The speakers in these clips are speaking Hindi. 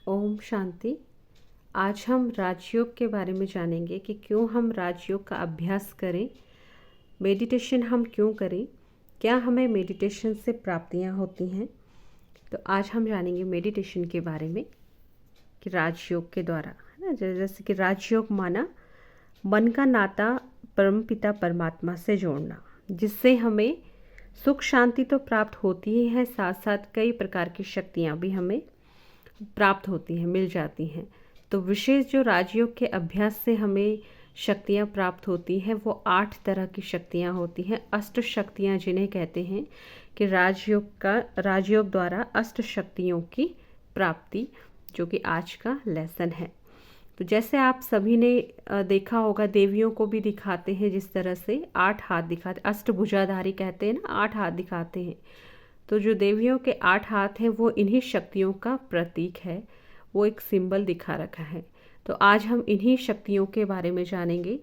ओम शांति। आज हम राजयोग के बारे में जानेंगे कि क्यों हम राजयोग का अभ्यास करें, मेडिटेशन हम क्यों करें, क्या हमें मेडिटेशन से प्राप्तियां होती हैं। तो आज हम जानेंगे मेडिटेशन के बारे में कि राजयोग के द्वारा, है ना, जैसे कि राजयोग माना मन का नाता परमपिता परमात्मा से जोड़ना, जिससे हमें सुख शांति तो प्राप्त होती ही है, साथ साथ कई प्रकार की शक्तियाँ भी हमें प्राप्त होती हैं, मिल जाती हैं। तो विशेष जो राजयोग के अभ्यास से हमें शक्तियाँ प्राप्त होती हैं वो 8 तरह की शक्तियाँ होती हैं, अष्ट शक्तियाँ जिन्हें कहते हैं कि राजयोग द्वारा अष्ट शक्तियों की प्राप्ति, जो कि आज का लेसन है। तो जैसे आप सभी ने देखा होगा, देवियों को भी दिखाते हैं जिस तरह से 8 हाथ दिखाते, अष्टभुजाधारी कहते हैं ना, 8 हाथ दिखाते हैं। तो जो देवियों के 8 हाथ हैं वो इन्हीं शक्तियों का प्रतीक है, वो एक सिंबल दिखा रखा है। तो आज हम इन्हीं शक्तियों के बारे में जानेंगे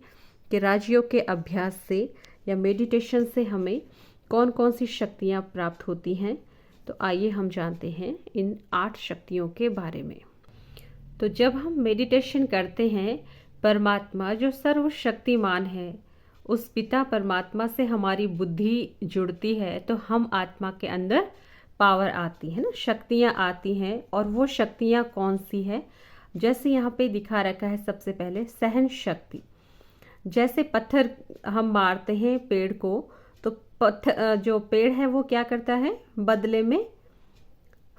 कि राजयोग के अभ्यास से या मेडिटेशन से हमें कौन कौन सी शक्तियाँ प्राप्त होती हैं। तो आइए हम जानते हैं इन 8 शक्तियों के बारे में। तो जब हम मेडिटेशन करते हैं, परमात्मा जो सर्वशक्तिमान है, उस पिता परमात्मा से हमारी बुद्धि जुड़ती है, तो हम आत्मा के अंदर पावर आती है ना, शक्तियाँ आती हैं। और वो शक्तियाँ कौन सी है, जैसे यहाँ पे दिखा रखा है सबसे पहले सहन शक्ति। जैसे पत्थर हम मारते हैं पेड़ को, तो पत्थर जो पेड़ है वो क्या करता है, बदले में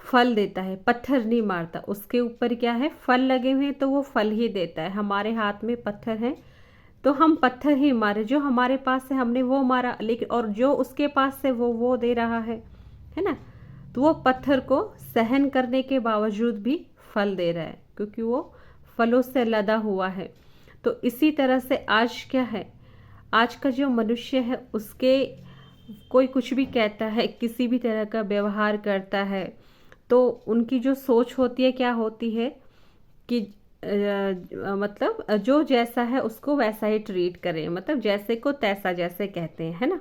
फल देता है। पत्थर नहीं मारता, उसके ऊपर क्या है, फल लगे हुए हैं, तो वो फल ही देता है। हमारे हाथ में पत्थर है तो हम पत्थर ही मारे, जो हमारे पास से हमने वो मारा, लेकिन और जो उसके पास से वो दे रहा है ना, तो वो पत्थर को सहन करने के बावजूद भी फल दे रहा है, क्योंकि वो फलों से लदा हुआ है। तो इसी तरह से आज क्या है, आज का जो मनुष्य है उसके कोई कुछ भी कहता है, किसी भी तरह का व्यवहार करता है, तो उनकी जो सोच होती है क्या होती है कि मतलब जो जैसा है उसको वैसा ही ट्रीट करें, मतलब जैसे को तैसा, जैसे कहते हैं, है ना।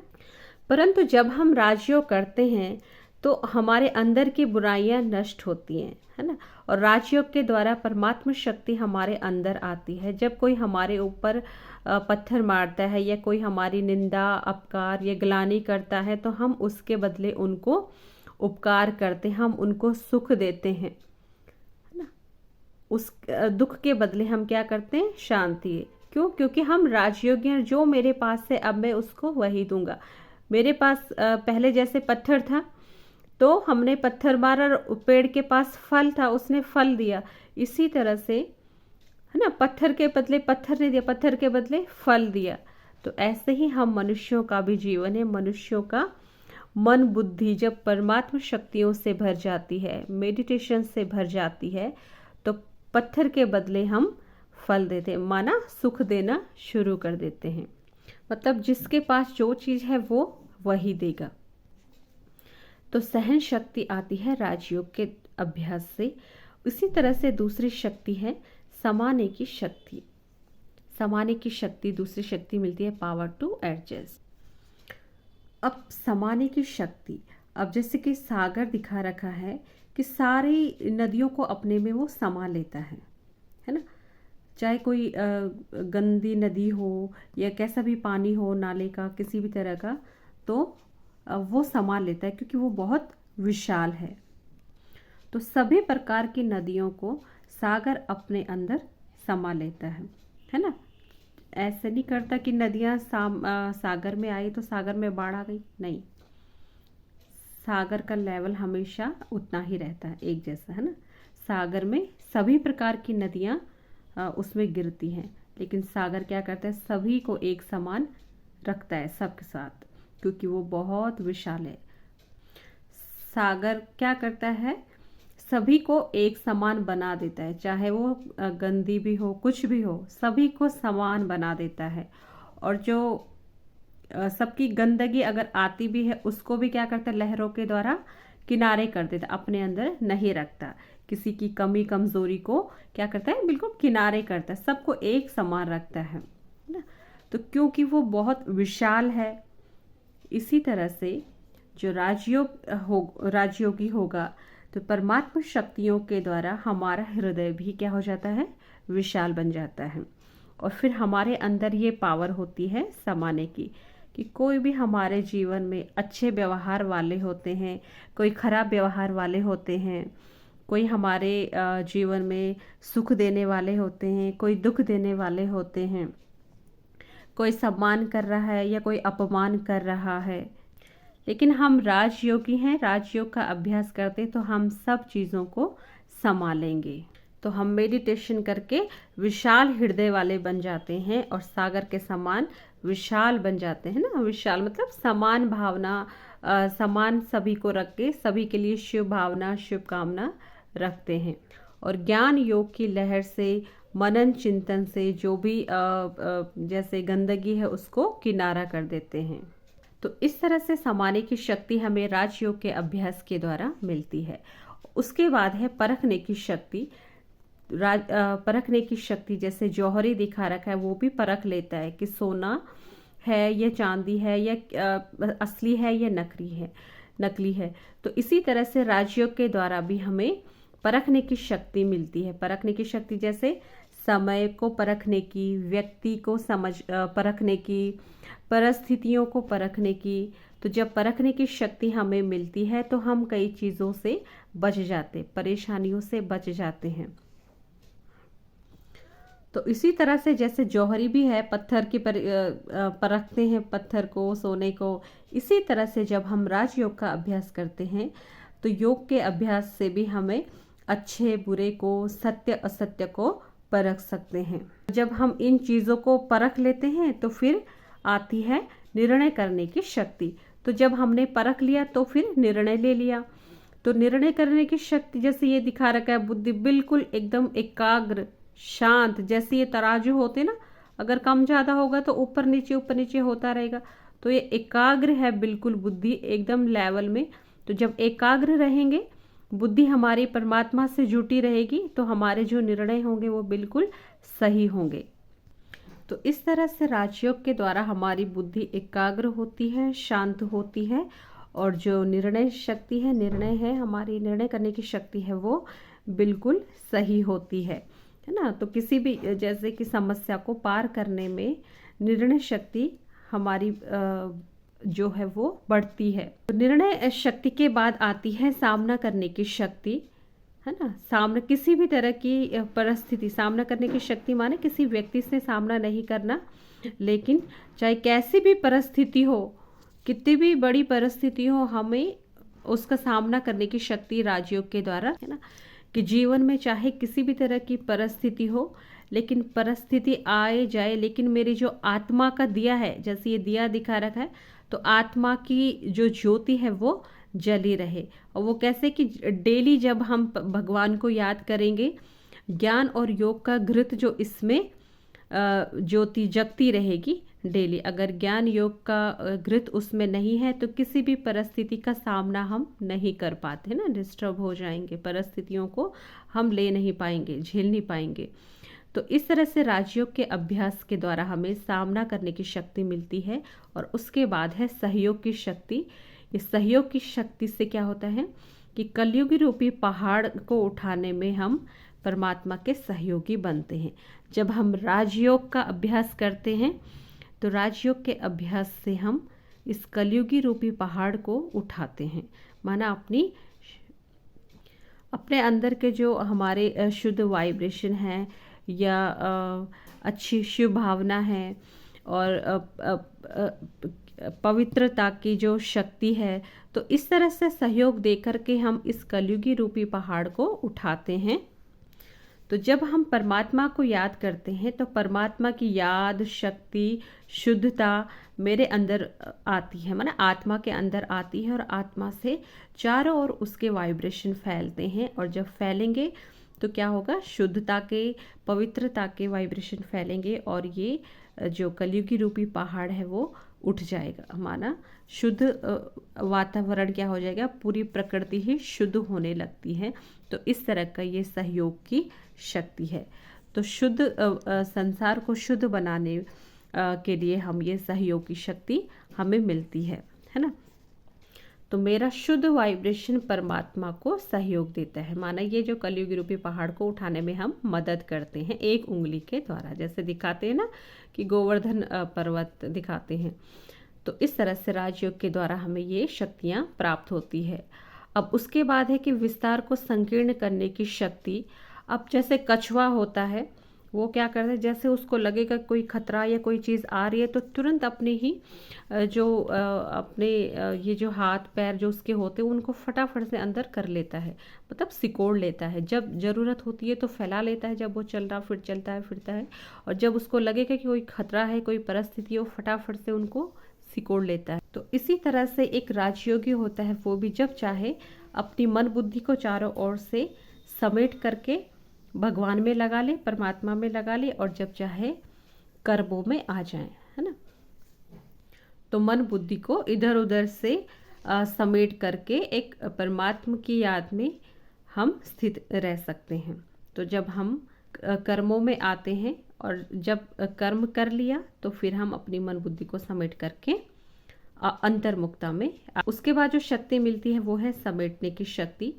परंतु जब हम राजयोग करते हैं तो हमारे अंदर की बुराइयां नष्ट होती हैं, है ना। और राजयोग के द्वारा परमात्मा शक्ति हमारे अंदर आती है। जब कोई हमारे ऊपर पत्थर मारता है या कोई हमारी निंदा, अपकार या ग्लानि करता है, तो हम उसके बदले उनको उपकार करते हैं, हम उनको सुख देते हैं, उस दुख के बदले हम क्या करते हैं, शांति। क्यों? क्योंकि हम राजयोगी हैं। जो मेरे पास है अब मैं उसको वही दूंगा। मेरे पास पहले जैसे पत्थर था तो हमने पत्थर मारा, पेड़ के पास फल था, उसने फल दिया। इसी तरह से, है ना, पत्थर के बदले पत्थर नहीं दिया, पत्थर के बदले फल दिया। तो ऐसे ही हम मनुष्यों का भी जीवन है। मनुष्यों का मन बुद्धि जब परमात्मा शक्तियों से भर जाती है, मेडिटेशन से भर जाती है, तो पत्थर के बदले हम फल देते हैं, माना सुख देना शुरू कर देते हैं। मतलब जिसके पास जो चीज़ है वो वही देगा। तो सहन शक्ति आती है राजयोग के अभ्यास से। इसी तरह से दूसरी शक्ति है समाने की शक्ति। समाने की शक्ति, दूसरी शक्ति मिलती है पावर टू एडजस्ट। अब समाने की शक्ति, अब जैसे कि सागर दिखा रखा है कि सारी नदियों को अपने में वो समा लेता है ना। चाहे कोई गंदी नदी हो या कैसा भी पानी हो, नाले का, किसी भी तरह का, तो वो समा लेता है, क्योंकि वो बहुत विशाल है। तो सभी प्रकार की नदियों को सागर अपने अंदर समा लेता है ना। ऐसे नहीं करता कि नदियाँ सागर में आई तो सागर में बाढ़ आ गई, नहीं। सागर का लेवल हमेशा उतना ही रहता है, एक जैसा, है ना। सागर में सभी प्रकार की नदियाँ उसमें गिरती हैं, लेकिन सागर क्या करता है, सभी को एक समान रखता है सबके साथ, क्योंकि वो बहुत विशाल है। सागर क्या करता है, सभी को एक समान बना देता है, चाहे वो गंदी भी हो, कुछ भी हो, सभी को समान बना देता है। और जो सबकी गंदगी अगर आती भी है उसको भी क्या करता है, लहरों के द्वारा किनारे कर देता, अपने अंदर नहीं रखता। किसी की कमी कमजोरी को क्या करता है, बिल्कुल किनारे करता है, सबको एक समान रखता है ना। तो क्योंकि वो बहुत विशाल है, इसी तरह से जो राजयोगी होगा तो परमात्मा शक्तियों के द्वारा हमारा हृदय भी क्या हो जाता है, विशाल बन जाता है। और फिर हमारे अंदर ये पावर होती है समाने की, कि कोई भी हमारे जीवन में अच्छे व्यवहार वाले होते हैं, कोई खराब व्यवहार वाले होते हैं, कोई हमारे जीवन में सुख देने वाले होते हैं, कोई दुख देने वाले होते हैं, कोई सम्मान कर रहा है या कोई अपमान कर रहा है। लेकिन हम राजयोगी हैं, राजयोग का अभ्यास करते तो हम सब चीज़ों को संभालेंगे। तो हम मेडिटेशन करके विशाल हृदय वाले बन जाते हैं और सागर के समान विशाल बन जाते हैं ना। विशाल मतलब समान भावना, समान सभी को रख के सभी के लिए शुभ भावना, शुभकामना रखते हैं। और ज्ञान योग की लहर से, मनन चिंतन से जो भी जैसे गंदगी है उसको किनारा कर देते हैं। तो इस तरह से समाने की शक्ति हमें राजयोग के अभ्यास के द्वारा मिलती है। उसके बाद है परखने की शक्ति। परखने की शक्ति, जैसे जौहरी दिखा रखा है वो भी परख लेता है कि सोना है या चांदी है या असली है या नकली है। तो इसी तरह से राजयोग के द्वारा भी हमें परखने की शक्ति मिलती है। परखने की शक्ति जैसे समय को परखने की, व्यक्ति को परखने की, परिस्थितियों को परखने की। तो जब परखने की शक्ति हमें मिलती है तो हम कई चीज़ों से बच जाते, परेशानियों से बच जाते हैं। तो इसी तरह से जैसे जौहरी भी है, पत्थर की परखते हैं पत्थर को, सोने को। इसी तरह से जब हम राजयोग का अभ्यास करते हैं तो योग के अभ्यास से भी हमें अच्छे बुरे को, सत्य असत्य को परख सकते हैं। जब हम इन चीज़ों को परख लेते हैं तो फिर आती है निर्णय करने की शक्ति। तो जब हमने परख लिया तो फिर निर्णय ले लिया। तो निर्णय करने की शक्ति जैसे ये दिखा रखा है, बुद्धि बिल्कुल एकदम एकाग्र, शांत। जैसे ये तराजू होते ना, अगर कम ज़्यादा होगा तो ऊपर नीचे होता रहेगा। तो ये एकाग्र है बिल्कुल, बुद्धि एकदम लेवल में। तो जब एकाग्र रहेंगे, बुद्धि हमारी परमात्मा से जुटी रहेगी, तो हमारे जो निर्णय होंगे वो बिल्कुल सही होंगे। तो इस तरह से राजयोग के द्वारा हमारी बुद्धि एकाग्र होती है, शांत होती है। और जो निर्णय शक्ति है, हमारी निर्णय करने की शक्ति है, वो बिल्कुल सही होती है ना। तो किसी भी जैसे कि समस्या को पार करने में निर्णय शक्ति हमारी जो है वो बढ़ती है। तो निर्णय शक्ति के बाद आती है सामना करने की शक्ति, है ना। सामना, किसी भी तरह की परिस्थिति सामना करने की शक्ति माने किसी व्यक्ति से सामना नहीं करना, लेकिन चाहे कैसी भी परिस्थिति हो, कितनी भी बड़ी परिस्थिति हो, हमें उसका सामना करने की शक्ति राजयोग के द्वारा, है ना। कि जीवन में चाहे किसी भी तरह की परिस्थिति हो, लेकिन परिस्थिति आए जाए, लेकिन मेरी जो आत्मा का दिया है, जैसे ये दिया दिखा रखा है, तो आत्मा की जो ज्योति है वो जली रहे। और वो कैसे कि डेली जब हम भगवान को याद करेंगे, ज्ञान और योग का घृत जो इसमें ज्योति जगती रहेगी डेली। अगर ज्ञान योग का घृत उसमें नहीं है तो किसी भी परिस्थिति का सामना हम नहीं कर पाते ना, डिस्टर्ब हो जाएंगे, परिस्थितियों को हम ले नहीं पाएंगे, झेल नहीं पाएंगे। तो इस तरह से राजयोग के अभ्यास के द्वारा हमें सामना करने की शक्ति मिलती है। और उसके बाद है सहयोग की शक्ति। इस सहयोग की शक्ति से क्या होता है कि कलयुगी रूपी पहाड़ को उठाने में हम परमात्मा के सहयोगी बनते हैं। जब हम राजयोग का अभ्यास करते हैं तो राजयोग के अभ्यास से हम इस कलयुगी रूपी पहाड़ को उठाते हैं। माना अपने अंदर के जो हमारे शुद्ध वाइब्रेशन है या अच्छी शिव भावना है और पवित्रता की जो शक्ति है, तो इस तरह से सहयोग देकर के हम इस कलयुगी रूपी पहाड़ को उठाते हैं। तो जब हम परमात्मा को याद करते हैं तो परमात्मा की याद, शक्ति, शुद्धता मेरे अंदर आती है, माना आत्मा के अंदर आती है। और आत्मा से चारों ओर उसके वाइब्रेशन फैलते हैं। और जब फैलेंगे तो क्या होगा, शुद्धता के, पवित्रता के वाइब्रेशन फैलेंगे और ये जो कलयुगी रूपी पहाड़ है वो उठ जाएगा। हमारा शुद्ध वातावरण क्या हो जाएगा, पूरी प्रकृति ही शुद्ध होने लगती है। तो इस तरह का ये सहयोग की शक्ति है। तो शुद्ध संसार को शुद्ध बनाने के लिए हम ये सहयोग की शक्ति हमें मिलती है ना। तो मेरा शुद्ध वाइब्रेशन परमात्मा को सहयोग देता है। माना ये जो कलयुग रूपी पहाड़ को उठाने में हम मदद करते हैं एक उंगली के द्वारा, जैसे दिखाते हैं ना कि गोवर्धन पर्वत दिखाते हैं, तो इस तरह से राजयोग के द्वारा हमें ये शक्तियाँ प्राप्त होती है। अब उसके बाद है कि विस्तार को संकीर्ण करने की शक्ति। अब जैसे कछुआ होता है, वो क्या करता है, जैसे उसको लगेगा कोई खतरा या कोई चीज़ आ रही है तो तुरंत अपने ही अपने ये जो हाथ पैर जो उसके होते हैं उनको फटाफट से अंदर कर लेता है, मतलब सिकोड़ लेता है। जब ज़रूरत होती है तो फैला लेता है, जब वो चल रहा फिर चलता है फिरता है, और जब उसको लगेगा कि कोई खतरा है कोई परिस्थिति है वो फटाफट से उनको सिकोड़ लेता है। तो इसी तरह से एक राजयोगी होता है, वो भी जब चाहे अपनी मन बुद्धि को चारों ओर से समेट करके भगवान में लगा ले, परमात्मा में लगा ले, और जब चाहे कर्मों में आ जाए, है ना। तो मन बुद्धि को इधर उधर से समेट करके एक परमात्मा की याद में हम स्थित रह सकते हैं। तो जब हम कर्मों में आते हैं और जब कर्म कर लिया तो फिर हम अपनी मन बुद्धि को समेट करके अंतर्मुक्ता में, उसके बाद जो शक्ति मिलती है वो है समेटने की शक्ति।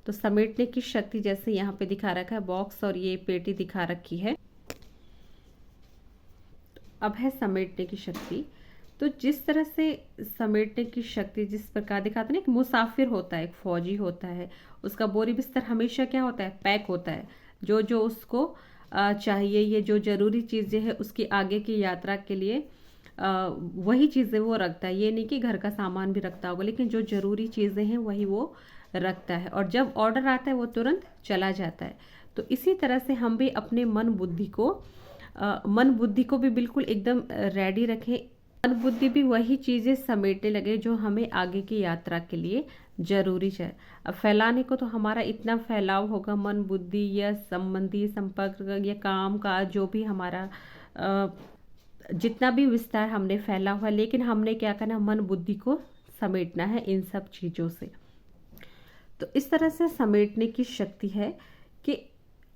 तो समेटने की शक्ति जैसे यहाँ पे दिखा रखा है बॉक्स और ये पेटी दिखा रखी है। अब है समेटने की शक्ति। तो जिस तरह से समेटने की शक्ति जिस प्रकार दिखाते हैं, एक मुसाफिर होता है, एक फौजी होता है, उसका बोरी बिस्तर हमेशा क्या होता है, पैक होता है। जो जो उसको चाहिए, ये जो ज़रूरी चीज़ें हैं उसकी आगे की यात्रा के लिए वही चीज़ें वो रखता है। ये नहीं कि घर का सामान भी रखता होगा, लेकिन जो ज़रूरी चीज़ें हैं वही वो रखता है, और जब ऑर्डर आता है वो तुरंत चला जाता है। तो इसी तरह से हम भी अपने मन बुद्धि को भी बिल्कुल एकदम रेडी रखें। मन बुद्धि भी वही चीज़ें समेटने लगे जो हमें आगे की यात्रा के लिए जरूरी है। अब फैलाने को तो हमारा इतना फैलाव होगा, मन बुद्धि या संबंधी संपर्क या काम का जो भी हमारा जितना भी विस्तार हमने फैला हुआ, लेकिन हमने क्या करना, मन बुद्धि को समेटना है इन सब चीज़ों से। तो इस तरह से समेटने की शक्ति है कि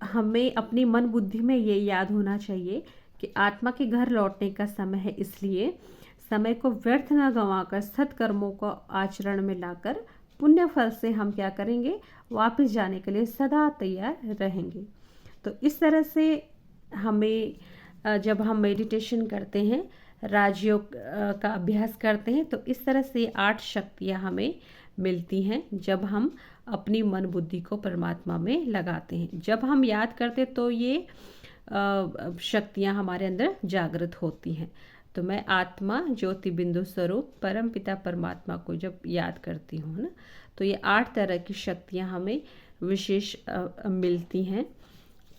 हमें अपनी मन बुद्धि में ये याद होना चाहिए कि आत्मा के घर लौटने का समय है, इसलिए समय को व्यर्थ न गंवाकर सत्कर्मों को आचरण में लाकर पुण्य फल से हम क्या करेंगे, वापस जाने के लिए सदा तैयार रहेंगे। तो इस तरह से हमें जब हम मेडिटेशन करते हैं, राजयोग का अभ्यास करते हैं, तो इस तरह से 8 शक्तियाँ हमें मिलती हैं जब हम अपनी मन बुद्धि को परमात्मा में लगाते हैं। जब हम याद करते तो ये शक्तियाँ हमारे अंदर जागृत होती हैं। तो मैं आत्मा ज्योति बिंदु स्वरूप परम पिता परमात्मा को जब याद करती हूँ ना, तो ये 8 तरह की शक्तियाँ हमें विशेष मिलती हैं।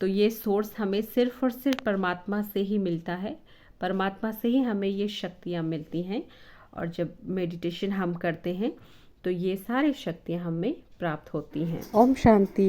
तो ये सोर्स हमें सिर्फ और सिर्फ परमात्मा से ही मिलता है, परमात्मा से ही हमें ये शक्तियाँ मिलती हैं। और जब मेडिटेशन हम करते हैं तो ये सारी शक्तियाँ हमें प्राप्त होती हैं। ओम शांति।